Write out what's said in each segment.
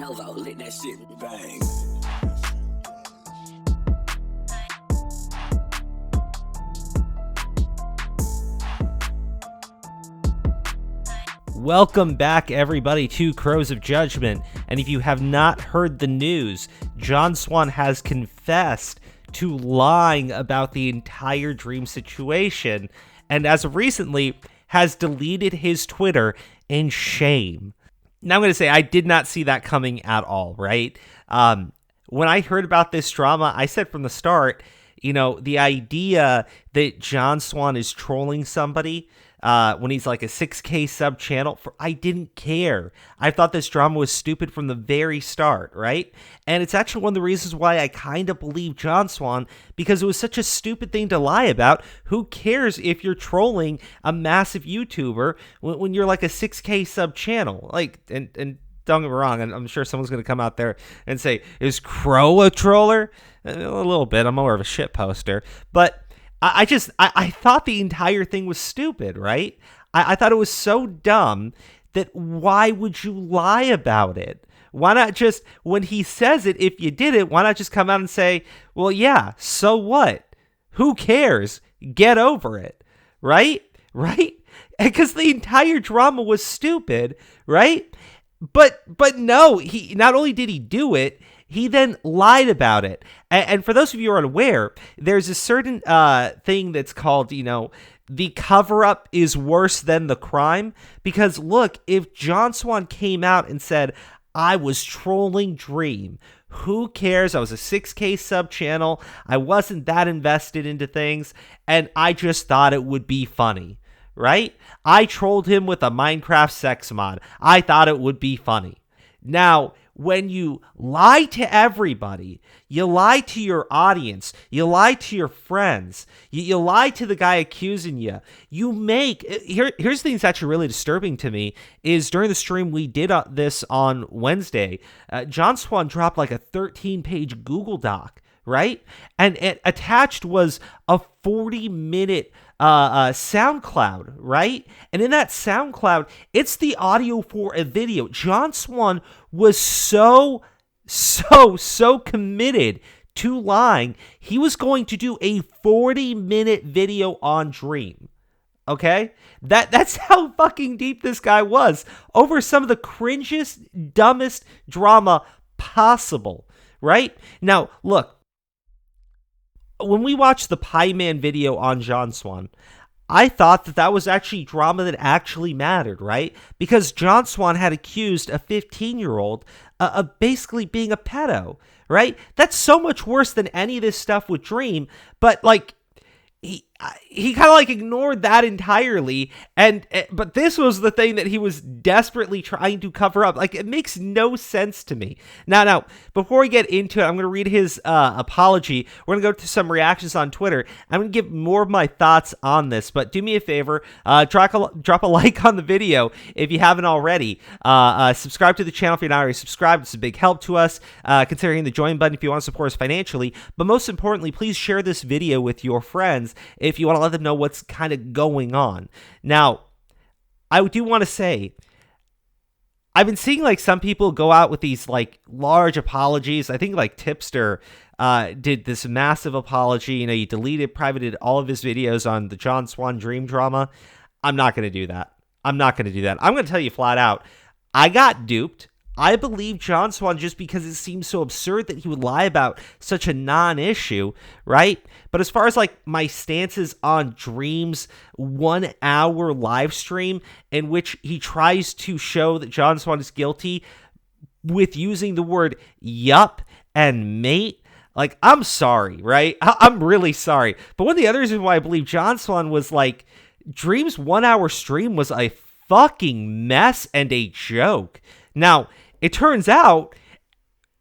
Novo lit that shit bang. Welcome back, everybody, to Crows of Judgment. And if you have not heard the news, John Swan has confessed to lying about the entire Dream situation, and as of recently, has deleted his Twitter in shame. Now I'm going to say I did not see that coming at all, right? When I heard about this drama, I said from the start, the idea that John Swan is trolling somebody when he's like a 6K sub channel, I didn't care. I thought this drama was stupid from the very start, right? And it's actually one of the reasons why I kind of believe John Swan, because it was such a stupid thing to lie about. Who cares if you're trolling a massive YouTuber when you're like a 6K sub channel? Like, and don't get me wrong, and I'm sure someone's going to come out there and say, is Crow a troller? A little bit. I'm more of a shit poster. But I thought the entire thing was stupid, right? I thought it was so dumb that why would you lie about it? Why not just, when he says it, if you did it, why not just come out and say, well, yeah, so what? Who cares? Get over it, right? Right? Because the entire drama was stupid, right? But no, he not only did he do it, he then lied about it. And for those of you who are unaware, there's a certain thing that's called, the cover-up is worse than the crime. Because look, if John Swan came out and said, I was trolling Dream, who cares? I was a 6K sub channel. I wasn't that invested into things. And I just thought it would be funny, right? I trolled him with a Minecraft sex mod. I thought it would be funny. Now, when you lie to everybody, you lie to your audience, you lie to your friends, you lie to the guy accusing you, here's the thing that's actually really disturbing to me, is during the stream we did this on Wednesday, John Swan dropped like a 13-page Google Doc, right? And attached was a 40-minute SoundCloud, right? And in that SoundCloud, it's the audio for a video. John Swan was so committed to lying. He was going to do a 40-minute video on Dream. Okay? That's how fucking deep this guy was over some of the cringiest, dumbest drama possible, right? Now, look, when we watched the Pie Man video on John Swan, I thought that was actually drama that actually mattered, right? Because John Swan had accused a 15-year-old of basically being a pedo, right? That's so much worse than any of this stuff with Dream, but like, he kind of like ignored that entirely, but this was the thing that he was desperately trying to cover up. Like, it makes no sense to me. Now, before we get into it, I'm going to read his apology. We're going to go to some reactions on Twitter. I'm going to give more of my thoughts on this, but do me a favor, drop a like on the video if you haven't already. Subscribe to the channel if you're not already subscribed. It's a big help to us. Consider hitting the join button if you want to support us financially. But most importantly, please share this video with your friends if you want to let them know what's kind of going on. Now, I do want to say, I've been seeing like some people go out with these like large apologies. I think like Tipster did this massive apology. He deleted, privated all of his videos on the John Swan Dream drama. I'm not going to do that. I'm going to tell you flat out, I got duped. I believe John Swan just because it seems so absurd that he would lie about such a non-issue, right? But as far as like my stances on Dream's 1 hour live stream in which he tries to show that John Swan is guilty with using the word yup and mate, like, I'm sorry, right? I'm really sorry. But one of the other reasons why I believe John Swan was like, Dream's 1 hour stream was a fucking mess and a joke. Now, it turns out,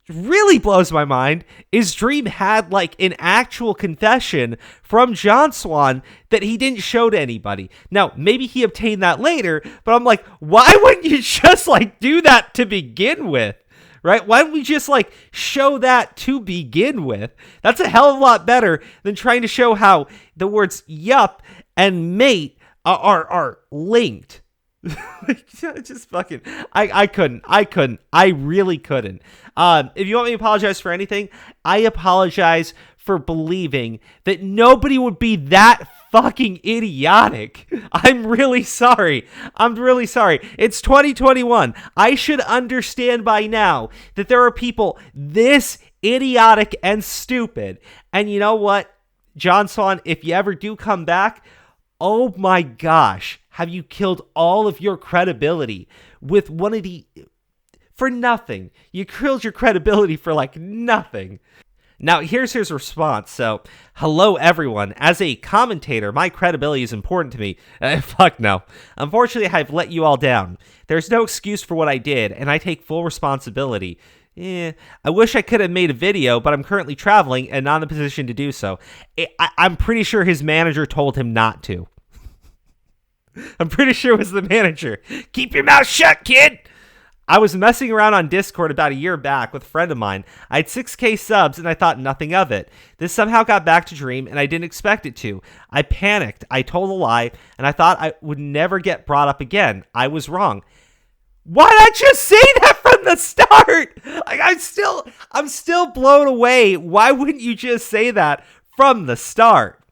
really blows my mind, is Dream had like an actual confession from John Swan that he didn't show to anybody. Now, maybe he obtained that later, but I'm like, why wouldn't you just like do that to begin with? Right? Why don't we just like show that to begin with? That's a hell of a lot better than trying to show how the words yup and mate are linked. Just fucking, I couldn't. I really couldn't. If you want me to apologize for anything, I apologize for believing that nobody would be that fucking idiotic. I'm really sorry. It's 2021. I should understand by now that there are people this idiotic and stupid. And you know what, John Swan, if you ever do come back, oh my gosh, have you killed all of your credibility with one of the... for nothing. You killed your credibility for like nothing. Now, here's his response. So, hello everyone. As a commentator, my credibility is important to me. Fuck no. Unfortunately, I've let you all down. There's no excuse for what I did, and I take full responsibility. I wish I could have made a video, but I'm currently traveling and not in a position to do so. I'm pretty sure his manager told him not to. I'm pretty sure it was the manager. Keep your mouth shut, kid! I was messing around on Discord about a year back with a friend of mine. I had 6K subs and I thought nothing of it. This somehow got back to Dream and I didn't expect it to. I panicked, I told a lie, and I thought I would never get brought up again. I was wrong. Why not just say that from the start? Like, I'm still blown away. Why wouldn't you just say that from the start?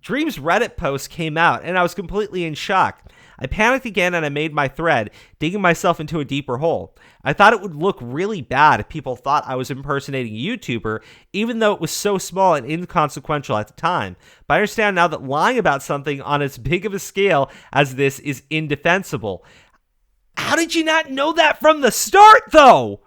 Dream's Reddit post came out and I was completely in shock. I panicked again and I made my thread, digging myself into a deeper hole. I thought it would look really bad if people thought I was impersonating a YouTuber, even though it was so small and inconsequential at the time. But I understand now that lying about something on as big of a scale as this is indefensible. How did you not know that from the start, though?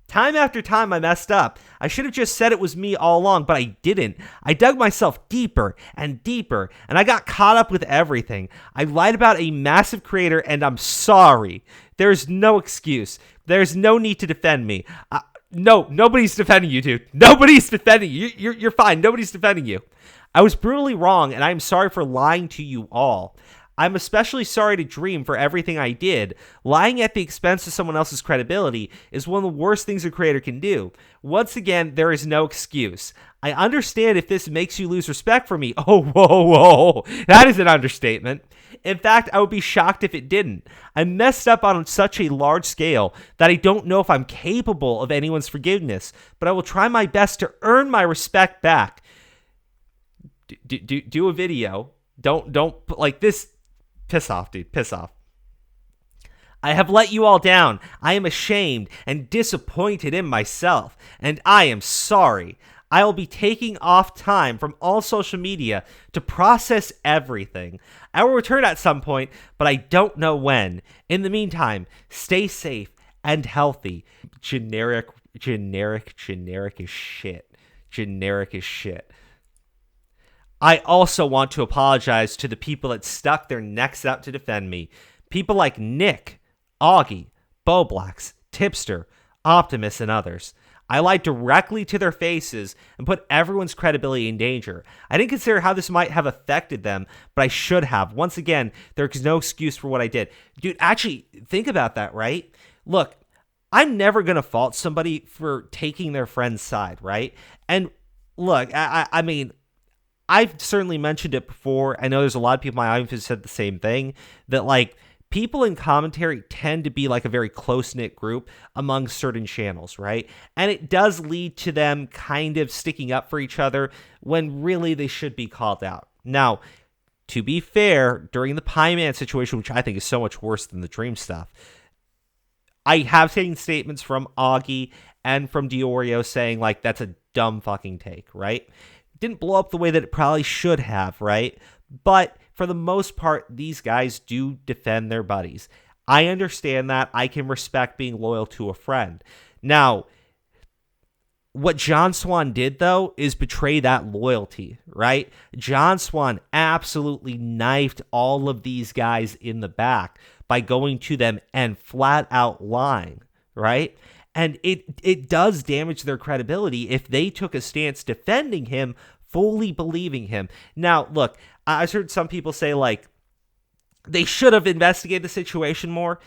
Time after time, I messed up. I should have just said it was me all along, but I didn't. I dug myself deeper and deeper, and I got caught up with everything. I lied about a massive creator, and I'm sorry. There's no excuse. There's no need to defend me. No, nobody's defending you, dude. Nobody's defending you. You're fine. Nobody's defending you. I was brutally wrong, and I'm sorry for lying to you all. I'm especially sorry to Dream for everything I did. Lying at the expense of someone else's credibility is one of the worst things a creator can do. Once again, there is no excuse. I understand if this makes you lose respect for me. Oh, whoa. That is an understatement. In fact, I would be shocked if it didn't. I messed up on such a large scale that I don't know if I'm capable of anyone's forgiveness, but I will try my best to earn my respect back. Do a video. Don't like this. Piss off, dude. Piss off. I have let you all down. I am ashamed and disappointed in myself, and I am sorry. I will be taking off time from all social media to process everything. I will return at some point, but I don't know when. In the meantime, stay safe and healthy. Generic as shit. Generic as shit. I also want to apologize to the people that stuck their necks out to defend me. People like Nick, Augie, Boblax, Tipster, Optimus, and others. I lied directly to their faces and put everyone's credibility in danger. I didn't consider how this might have affected them, but I should have. Once again, there's no excuse for what I did. Dude, actually, think about that, right? Look, I'm never going to fault somebody for taking their friend's side, right? And look, I mean... I've certainly mentioned it before. I know there's a lot of people in my audience who said the same thing, that like people in commentary tend to be like a very close-knit group among certain channels, right? And it does lead to them kind of sticking up for each other when really they should be called out. Now, to be fair, during the Pie Man situation, which I think is so much worse than the Dream stuff, I have taken statements from Augie and from Diorio saying like that's a dumb fucking take, right? Didn't blow up the way that it probably should have, right? But for the most part, these guys do defend their buddies. I understand that. I can respect being loyal to a friend. Now, what John Swan did, though, is betray that loyalty, right? John Swan absolutely knifed all of these guys in the back by going to them and flat out lying, right? And it does damage their credibility if they took a stance defending him, fully believing him. Now, look, I've heard some people say, like, they should have investigated the situation more.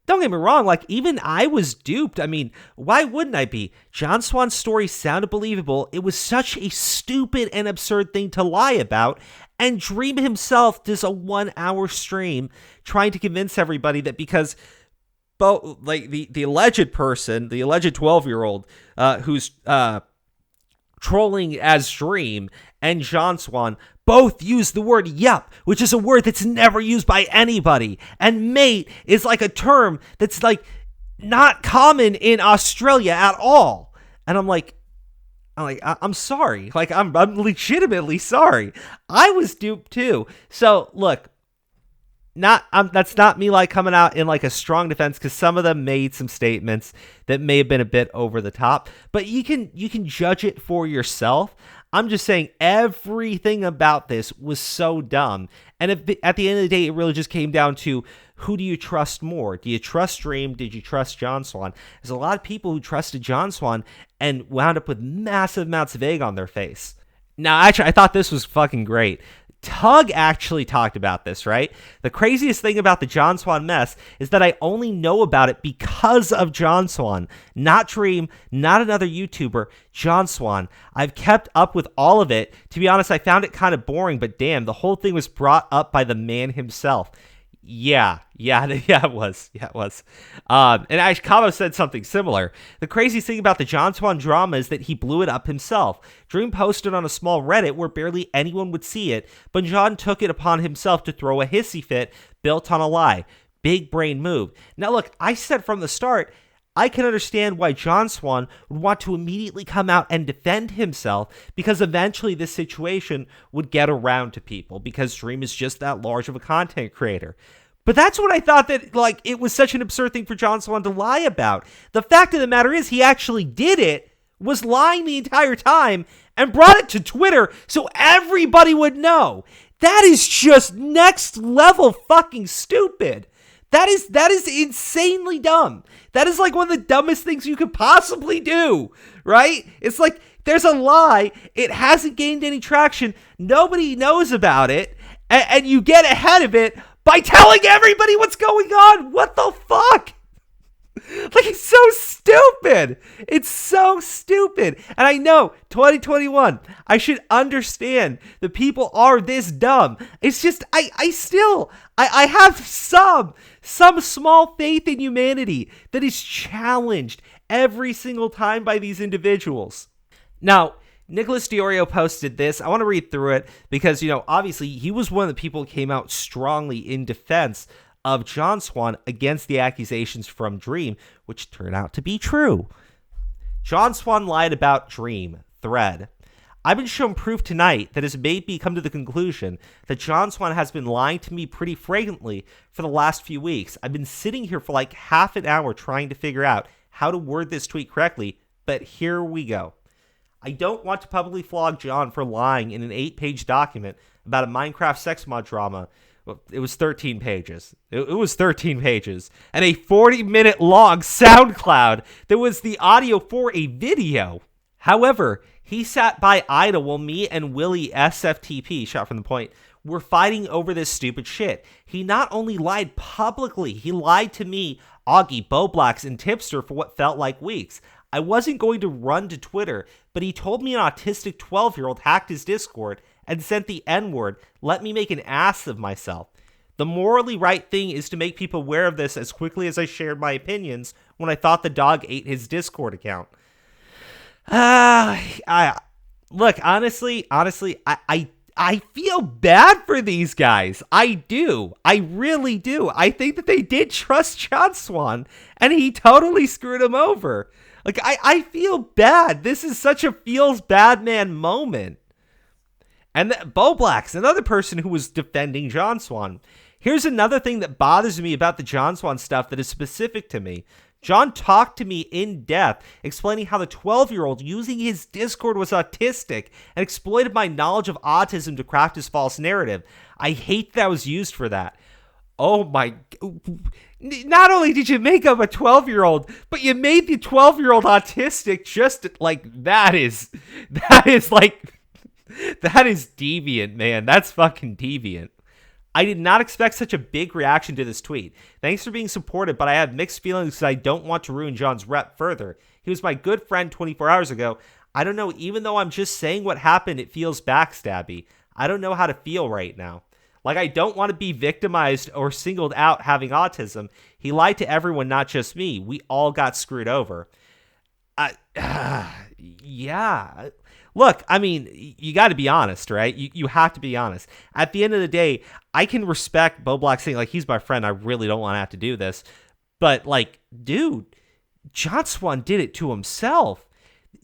Don't get me wrong, like, even I was duped. I mean, why wouldn't I be? John Swan's story sounded believable. It was such a stupid and absurd thing to lie about, And Dream himself does a 1-hour stream trying to convince everybody that because both, like, the alleged person, the alleged 12-year-old who's trolling as Dream and John Swan both use the word yup, which is a word that's never used by anybody. And mate is like a term that's like not common in Australia at all. And I'm sorry. Like, I'm legitimately sorry. I was duped too. So look, that's not me like coming out in like a strong defense, because some of them made some statements that may have been a bit over the top, but you can judge it for yourself. I'm just saying everything about this was so dumb. And at the end of the day, it really just came down to, who do you trust more? Do you trust Dream? Did you trust John Swan? There's a lot of people who trusted John Swan and wound up with massive amounts of egg on their face. Now, actually, I thought this was fucking great. Tug actually talked about this, right? The craziest thing about the John Swan mess is that I only know about it because of John Swan. Not Dream, not another YouTuber, John Swan. I've kept up with all of it. To be honest, I found it kind of boring, but damn, the whole thing was brought up by the man himself. Yeah, it was. And Kavo said something similar. The craziest thing about the John Swan drama is that he blew it up himself. Dream posted on a small Reddit where barely anyone would see it, but John took it upon himself to throw a hissy fit built on a lie. Big brain move. Now look, I said from the start, I can understand why John Swan would want to immediately come out and defend himself, because eventually this situation would get around to people, because Dream is just that large of a content creator. But that's what I thought, that like it was such an absurd thing for John Swan to lie about. The fact of the matter is he actually did it, was lying the entire time, and brought it to Twitter so everybody would know. That is just next level fucking stupid. That is insanely dumb. That is like one of the dumbest things you could possibly do, right? It's like, there's a lie, it hasn't gained any traction, nobody knows about it, and you get ahead of it by telling everybody what's going on. What the fuck? Like, it's so stupid. It's so stupid. And I know, 2021, I should understand that people are this dumb. It's just, I have some small faith in humanity that is challenged every single time by these individuals. Now, Nicholas Diorio posted this. I want to read through it because, obviously he was one of the people who came out strongly in defense of John Swan against the accusations from Dream, which turned out to be true. John Swan lied about Dream. Thread. I've been shown proof tonight that has made me come to the conclusion that John Swan has been lying to me pretty frequently for the last few weeks. I've been sitting here for like half an hour trying to figure out how to word this tweet correctly, but here we go. I don't want to publicly flog John for lying in an 8-page document about a Minecraft sex mod drama. Well, it was 13 pages. It was 13 pages. And a 40-minute long SoundCloud that was the audio for a video. However, he sat by idle while me and Willie SFTP, shot from the point, were fighting over this stupid shit. He not only lied publicly, he lied to me, Augie, Boblax, and Tipster for what felt like weeks. I wasn't going to run to Twitter, but he told me an autistic 12-year-old hacked his Discord and sent the N-word, let me make an ass of myself. The morally right thing is to make people aware of this as quickly as I shared my opinions when I thought the dog ate his Discord account. Look, honestly, I feel bad for these guys. I do. I really do. I think that they did trust John Swan, and he totally screwed him over. Like, I feel bad. This is such a feels bad man moment. And Boblax, another person who was defending John Swan. Here's another thing that bothers me about the John Swan stuff that is specific to me. John talked to me in depth, explaining how the 12-year-old using his Discord was autistic and exploited my knowledge of autism to craft his false narrative. I hate that I was used for that. Oh my... Not only did you make up a 12-year-old, but you made the 12-year-old autistic. Just like, that is deviant, man. That's fucking deviant. I did not expect such a big reaction to this tweet. Thanks for being supportive, but I have mixed feelings because I don't want to ruin John's rep further. He was my good friend 24 hours ago. I don't know, even though I'm just saying what happened, it feels backstabby. I don't know how to feel right now. Like, I don't want to be victimized or singled out having autism. He lied to everyone, not just me. We all got screwed over. Yeah. Look, I mean, you got to be honest, right? You have to be honest. At the end of the day, I can respect Bo Black saying, like, he's my friend. I really don't want to have to do this. But, like, dude, John Swan did it to himself.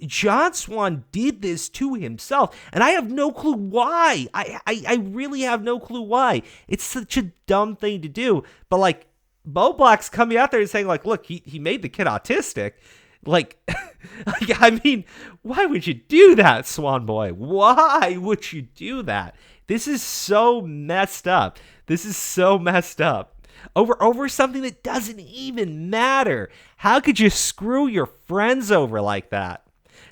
John Swan did this to himself, and I have no clue why. I really have no clue why. It's such a dumb thing to do. But, like, Bo Black's coming out there and saying, like, look, he made the kid autistic. Like, I mean, why would you do that, Swan Boy? Why would you do that? This is so messed up. This is so messed up. Over something that doesn't even matter. How could you screw your friends over like that?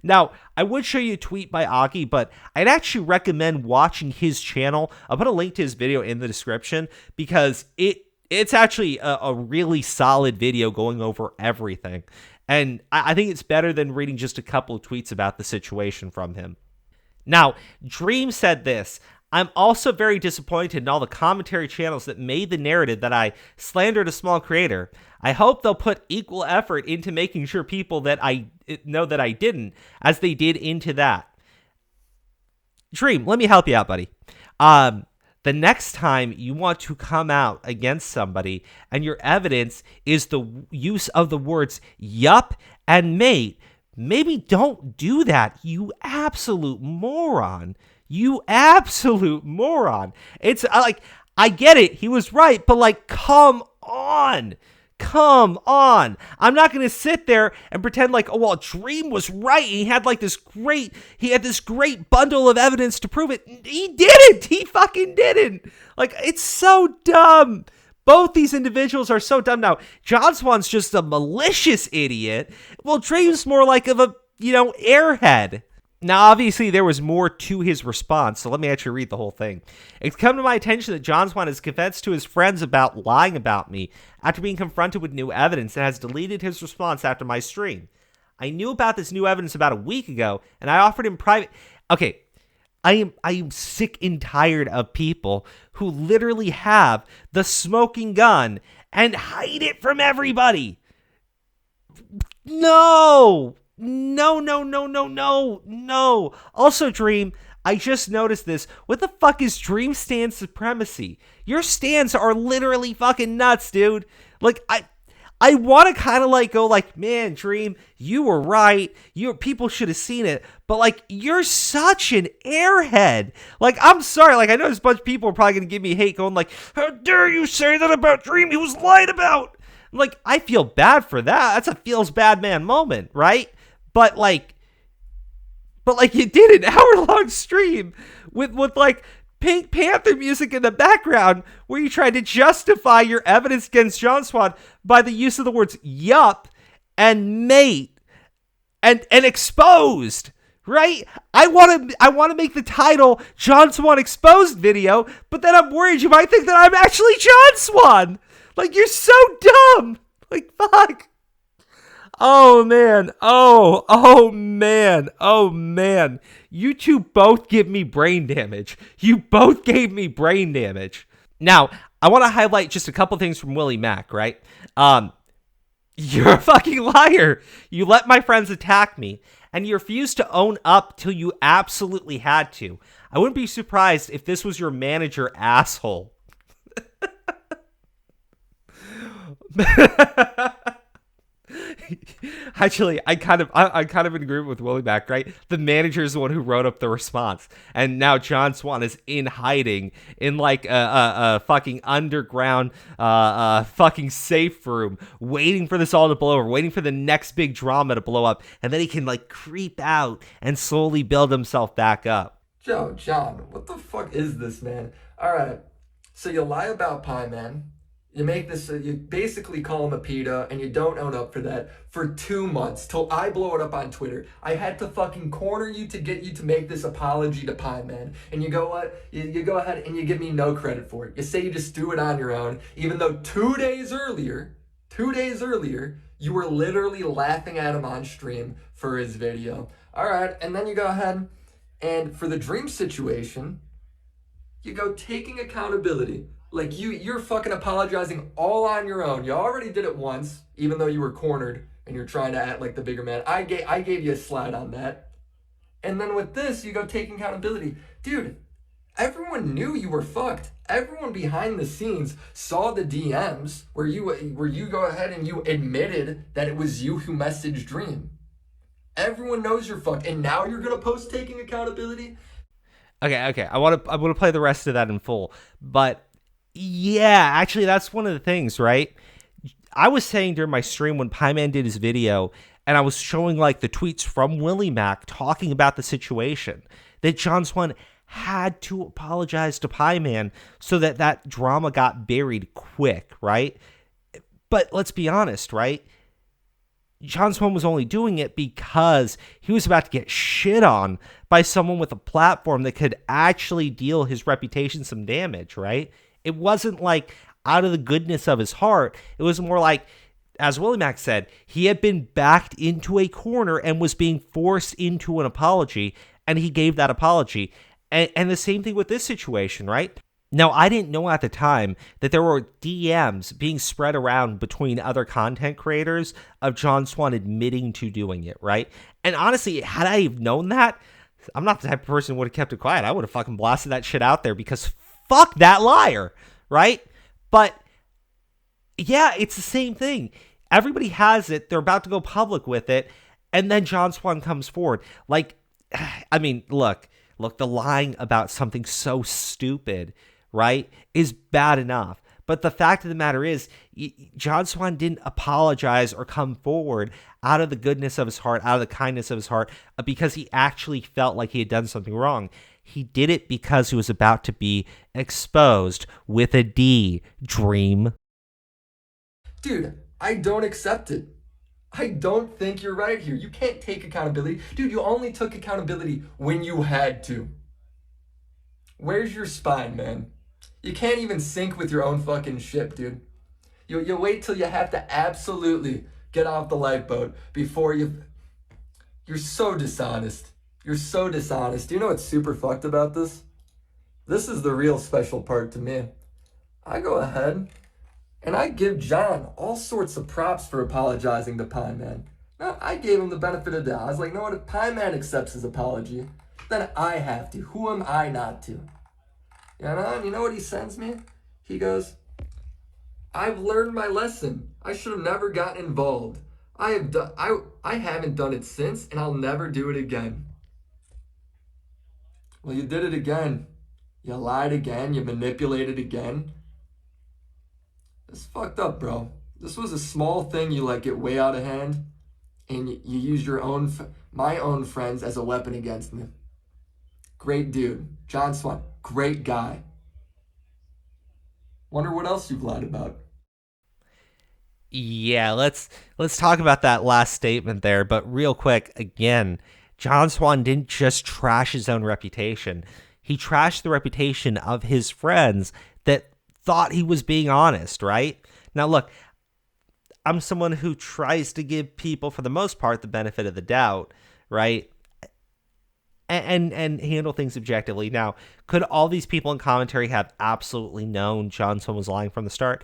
Now, I would show you a tweet by Augie, but I'd actually recommend watching his channel. I'll put a link to his video in the description because it's actually a really solid video going over everything. And I think it's better than reading just a couple of tweets about the situation from him. Now, Dream said this: I'm also very disappointed in all the commentary channels that made the narrative that I slandered a small creator. I hope they'll put equal effort into making sure people that I know that I didn't, as they did into that. Dream, let me help you out, buddy. The next time you want to come out against somebody and your evidence is the use of the words yup and mate, maybe don't do that, you absolute moron. You absolute moron. It's like, I get it. He was right, but like, come on. Come on. I'm not going to sit there and pretend like, oh, well, Dream was right. He had this great bundle of evidence to prove it. He didn't. He fucking didn't. Like, it's so dumb. Both these individuals are so dumb. Now, John Swan's just a malicious idiot. Well, Dream's more like of a, airhead. Now, obviously, there was more to his response, so let me actually read the whole thing. It's come to my attention that John Swan has confessed to his friends about lying about me after being confronted with new evidence and has deleted his response after my stream. I knew about this new evidence about a week ago, and I offered him private... Okay, I am sick and tired of people who literally have the smoking gun and hide it from everybody. No! No. Also, Dream, I just noticed this. What the fuck is Dream stand supremacy? Your stands are literally fucking nuts, dude. Like, I want to kind of go man, Dream, you were right. People should have seen it. But you're such an airhead. I'm sorry. I know there's a bunch of people are probably going to give me hate going how dare you say that about Dream? He was lied about. I feel bad for that. That's a feels bad man moment, right? But you did an hour-long stream with Pink Panther music in the background where you tried to justify your evidence against John Swan by the use of the words yup and mate and exposed, right? I want to make the title John Swan Exposed video, but then I'm worried you might think that I'm actually John Swan. You're so dumb. Fuck. Oh, man. Oh, man. You two both give me brain damage. You both gave me brain damage. Now, I want to highlight just a couple things from Willie Mack, right? You're a fucking liar. You let my friends attack me, and you refused to own up till you absolutely had to. I wouldn't be surprised if this was your manager, asshole. Actually, I'm kind of in agreement with Willie Mack, right? The manager is the one who wrote up the response, and now John Swan is in hiding in a fucking underground fucking safe room, waiting for this all to blow over, waiting for the next big drama to blow up, and then he can creep out and slowly build himself back up. John, what the fuck is this, man? All right, so you lie about Pie Man. You make this, you basically call him a PETA, and you don't own up for that for 2 months, till I blow it up on Twitter. I had to fucking corner you to get you to make this apology to Pie Man. And you go what? You go ahead and you give me no credit for it. You say you just do it on your own, even though 2 days earlier, you were literally laughing at him on stream for his video. All right, and then you go ahead, and for the Dream situation, You go taking accountability. Like you're fucking apologizing all on your own. You already did it once, even though you were cornered and you're trying to act like the bigger man. I gave you a slide on that. And then with this, you go taking accountability. Dude, everyone knew you were fucked. Everyone behind the scenes saw the DMs where you go ahead and you admitted that it was you who messaged Dream. Everyone knows you're fucked, and now you're gonna post taking accountability. Okay. I want to play the rest of that in full, but yeah, actually, that's one of the things, right? I was saying during my stream when Pyman did his video, and I was showing like the tweets from Willie Mac talking about the situation, that John Swan had to apologize to Pyman so that that drama got buried quick, right? But let's be honest, right? John Swan was only doing it because he was about to get shit on by someone with a platform that could actually deal his reputation some damage, right? It wasn't like out of the goodness of his heart. It was more like, as Willie Mac said, he had been backed into a corner and was being forced into an apology, and he gave that apology. And the same thing with this situation, right? Now, I didn't know at the time that there were DMs being spread around between other content creators of John Swan admitting to doing it, right? And honestly, had I known that, I'm not the type of person who would have kept it quiet. I would have fucking blasted that shit out there because fuck that liar, right? But yeah, it's the same thing. Everybody has it. They're about to go public with it. And then John Swan comes forward. Like, I mean, look, the lying about something so stupid, right, is bad enough. But the fact of the matter is, John Swan didn't apologize or come forward out of the goodness of his heart, out of the kindness of his heart, because he actually felt like he had done something wrong. He did it because he was about to be exposed with a D, Dream. Dude, I don't accept it. I don't think you're right here. You can't take accountability. Dude, you only took accountability when you had to. Where's your spine, man? You can't even sync with your own fucking ship, dude. You wait till you have to absolutely get off the lifeboat before you... You're so dishonest. You're so dishonest. Do you know what's super fucked about this? This is the real special part to me. I go ahead and I give John all sorts of props for apologizing to Pyman. Now, I gave him the benefit of the doubt. I was like, no, what, if Pyman accepts his apology, then I have to. Who am I not to? You know what he sends me? He goes, I've learned my lesson. I should have never gotten involved. I haven't done it since, and I'll never do it again. Well, you did it again. You lied again. You manipulated again. It's fucked up, bro. This was a small thing you let get way out of hand, and you used my own friends as a weapon against me. Great dude. John Swan, great guy. Wonder what else you've lied about. Yeah, let's talk about that last statement there, but real quick, again, John Swan didn't just trash his own reputation. He trashed the reputation of his friends that thought he was being honest, right? Now, look, I'm someone who tries to give people, for the most part, the benefit of the doubt, right? And handle things objectively. Now, could all these people in commentary have absolutely known John Swan was lying from the start?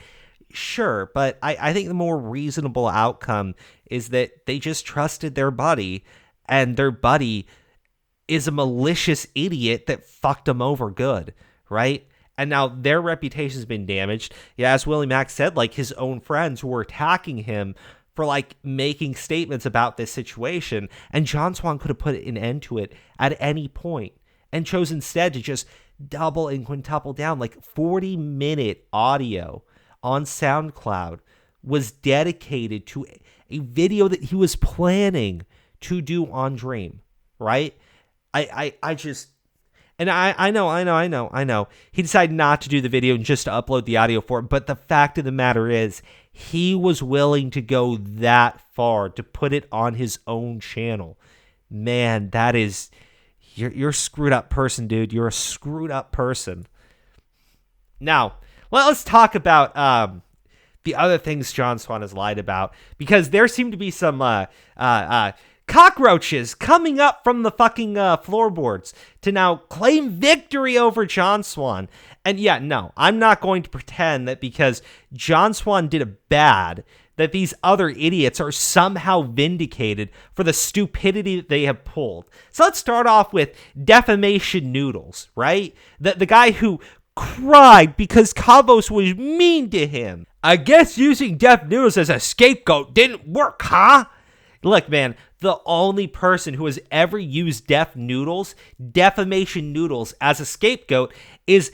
Sure, but I think the more reasonable outcome is that they just trusted their buddy, and their buddy is a malicious idiot that fucked them over good, right? And now their reputation's been damaged. Yeah, as Willie Mac said, like his own friends who were attacking him for like making statements about this situation, and John Swan could have put an end to it at any point and chose instead to just double and quintuple down. Like 40-minute audio on SoundCloud was dedicated to a video that he was planning to do on Dream, right? I just, and I know. He decided not to do the video and just to upload the audio for it. But the fact of the matter is, he was willing to go that far to put it on his own channel. Man, that is, you're a screwed up person, dude. You're a screwed up person. Now, let's talk about the other things John Swan has lied about, because there seem to be some cockroaches coming up from the fucking floorboards to now claim victory over John Swan. And yeah, no, I'm not going to pretend that because John Swan did a bad, that these other idiots are somehow vindicated for the stupidity that they have pulled. So let's start off with Defamation Noodles, right? The guy who cried because Cabos was mean to him. I guess using Def Noodles as a scapegoat didn't work, huh? Look, man, the only person who has ever used Defamation Noodles, as a scapegoat is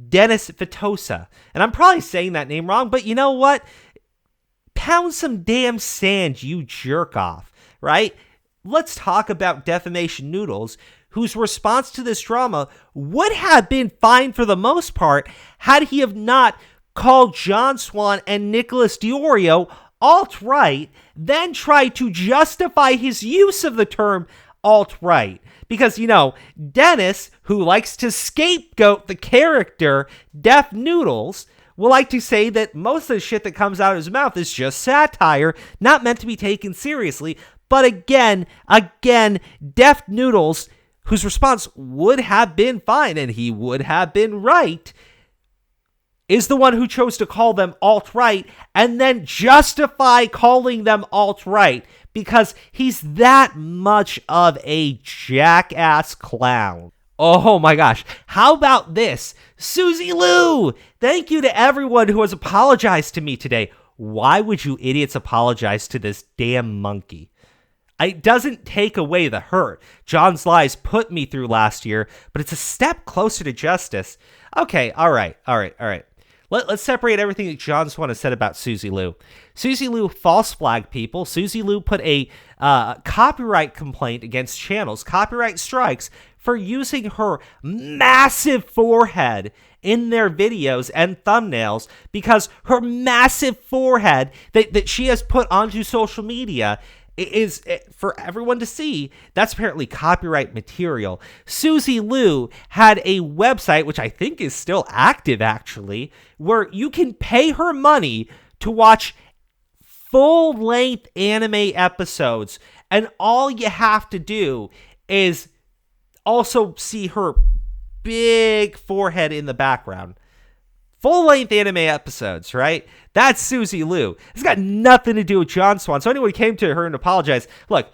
Dennis Vitosa. And I'm probably saying that name wrong, but you know what? Pound some damn sand, you jerk off, right? Let's talk about Defamation Noodles, whose response to this drama would have been fine for the most part had he have not called John Swan and Nicholas DiOrio alt-right, then tried to justify his use of the term alt-right. Because, you know, Dennis, who likes to scapegoat the character Def Noodles, will like to say that most of the shit that comes out of his mouth is just satire, not meant to be taken seriously. But again, Def Noodles, whose response would have been fine and he would have been right, is the one who chose to call them alt-right and then justify calling them alt-right because he's that much of a jackass clown. Oh my gosh. How about this? Susie Lou! Thank you to everyone who has apologized to me today. Why would you idiots apologize to this damn monkey? It doesn't take away the hurt John's lies put me through last year, but it's a step closer to justice. Okay, all right. Let's separate everything that John Swan has said about Susie Lou. Susie Lou false flagged people. Susie Lou put a copyright complaint against channels, copyright strikes, for using her massive forehead in their videos and thumbnails because her massive forehead that she has put onto social media is for everyone to see. That's apparently copyright material. Susie Lou had a website, which I think is still active actually, where you can pay her money to watch full-length anime episodes, and all you have to do is also see her big forehead in the background. Full-length anime episodes, right? That's Susie Lou. It's got nothing to do with John Swan. So anyone came to her and apologized. Look,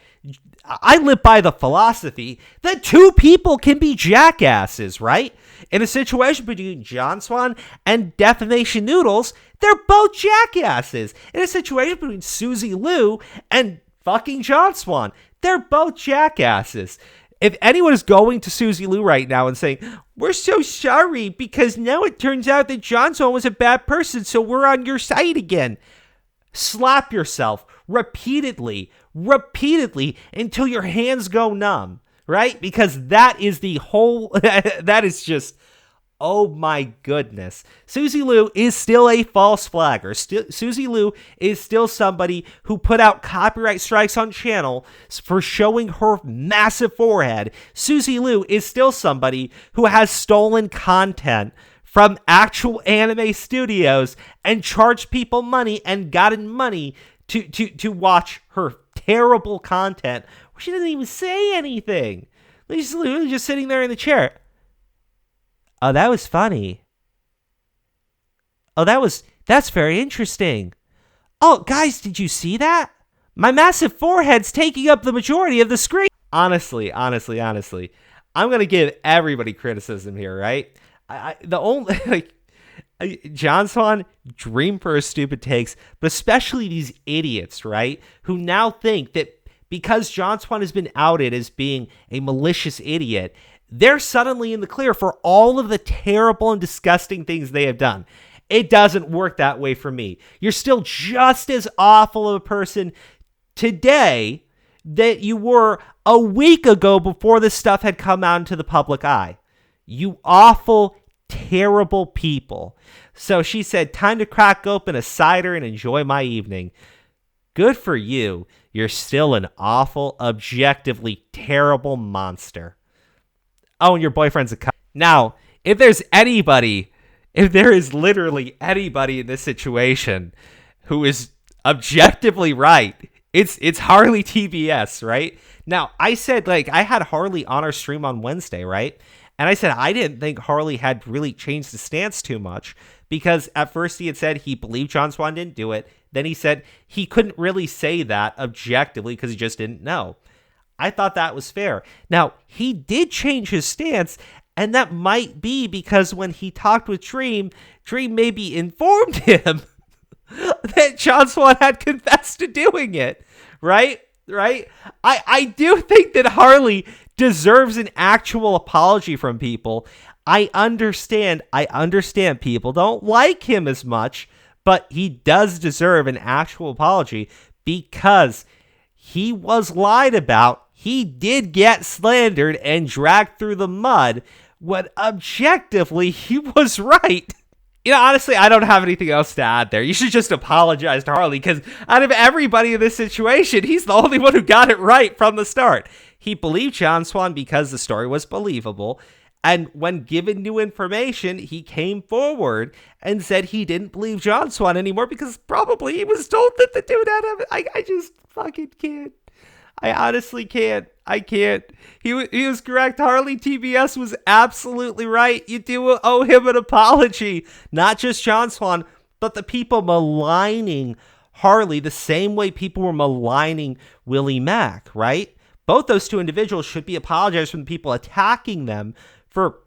I live by the philosophy that two people can be jackasses, right? In a situation between John Swan and Defamation Noodles, they're both jackasses. In a situation between Susie Lou and fucking John Swan, they're both jackasses. If anyone is going to Susie Lou right now and saying, we're so sorry because now it turns out that John Swan was a bad person, so we're on your side again. Slap yourself repeatedly until your hands go numb, right? Because that is the whole, that is just, oh my goodness. Susie Lou is still a false flagger. Susie Lou is still somebody who put out copyright strikes on channel for showing her massive forehead. Susie Lou is still somebody who has stolen content from actual anime studios and charged people money and gotten money to watch her terrible content. She doesn't even say anything. She's literally just sitting there in the chair. Oh, that was funny. Oh, that's very interesting. Oh, guys, did you see that? My massive forehead's taking up the majority of the screen. Honestly, I'm going to give everybody criticism here, right? The only, John Swan, dream for his stupid takes, but especially these idiots, right? Who now think that because John Swan has been outed as being a malicious idiot, they're suddenly in the clear for all of the terrible and disgusting things they have done. It doesn't work that way for me. You're still just as awful of a person today that you were a week ago before this stuff had come out into the public eye. You awful, terrible people. So she said, time to crack open a cider and enjoy my evening. Good for you. You're still an awful, objectively terrible monster. Oh, and your boyfriend's a cunt. Now, if there is literally anybody in this situation who is objectively right, It's Harley TBS, right? Now, I said, like, I had Harley on our stream on Wednesday, right? And I said I didn't think Harley had really changed the stance too much, because at first he had said he believed John Swan didn't do it. Then he said he couldn't really say that objectively because he just didn't know. I thought that was fair. Now, he did change his stance, and that might be because when he talked with Dream maybe informed him that John Swan had confessed to doing it, right? I do think that Harley deserves an actual apology from people. I understand people don't like him as much, but he does deserve an actual apology because he was lied about. He did get slandered and dragged through the mud when objectively he was right. You know, honestly, I don't have anything else to add there. You should just apologize to Harley, because out of everybody in this situation, he's the only one who got it right from the start. He believed John Swan because the story was believable, and when given new information, he came forward and said he didn't believe John Swan anymore because probably he was told that the dude had him. I just fucking can't. I honestly can't. I can't. He was correct. Harley TBS was absolutely right. You do owe him an apology. Not just John Swan, but the people maligning Harley the same way people were maligning Willie Mack, right? Both those two individuals should be apologized from the people attacking them for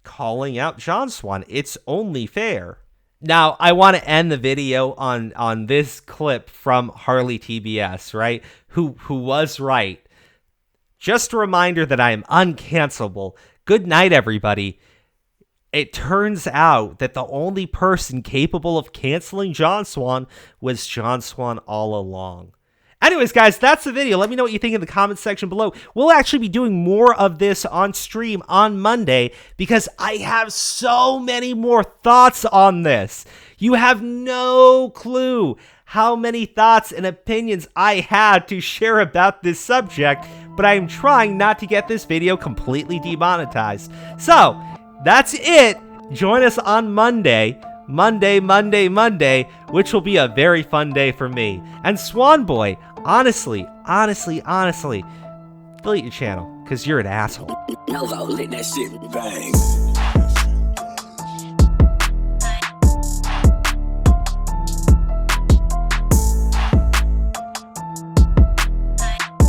calling out John Swan. It's only fair. Now, I want to end the video on this clip from Harley TBS, right? Who was right. Just a reminder that I am uncancelable. Good night, everybody. It turns out that the only person capable of canceling John Swan was John Swan all along. Anyways, guys, that's the video. Let me know what you think in the comments section below. We'll actually be doing more of this on stream on Monday because I have so many more thoughts on this. You have no clue how many thoughts and opinions I had to share about this subject, but I am trying not to get this video completely demonetized. So, that's it. Join us on Monday, which will be a very fun day for me. And Swan Boy, honestly, delete your channel, because you're an asshole. Nova, let that shit bang.